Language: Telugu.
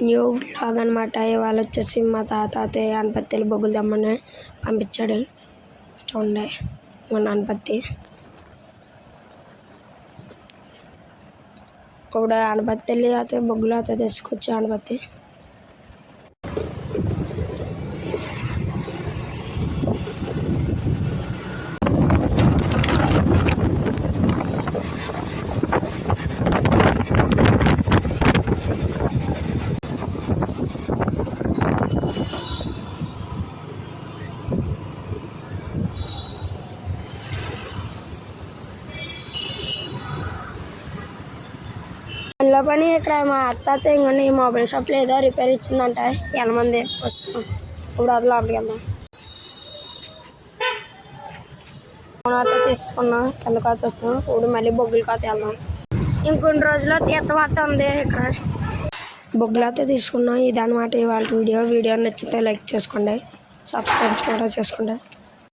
న్యూ వ్లాగ్ అనమాట. ఇవాళ వచ్చేసి మా తాత అనపత్తిలో బొగ్గులు తెమ్మని పంపించాడు. చూడండి మన అనపత్తి. ఇప్పుడు అనపత్తి వెళ్ళి అయితే బొగ్గులు అయితే తీసుకొచ్చి అనపత్తి అందులో పని ఇక్కడ మా అత్త ఇంకొన్ని మొబైల్ షాప్లో ఏదో రిపేర్ ఇచ్చిందంట. ఎంత మంది వస్తున్నాం ఇప్పుడు అది లోపలికి వెళ్దాం. కోత తీసుకున్నాం, కింద కోత వస్తాం. ఇప్పుడు మళ్ళీ బొగ్గుల కోత వెళ్దాం. ఇంకొన్ని రోజుల్లో తీర్థం ఉంది. ఇక్కడ బొగ్గులు అయితే తీసుకున్నాం. ఇదన్నమాట ఇవాళ వీడియో నచ్చితే లైక్ చేసుకోండి, సబ్స్క్రైబ్ కూడా చేసుకోండి.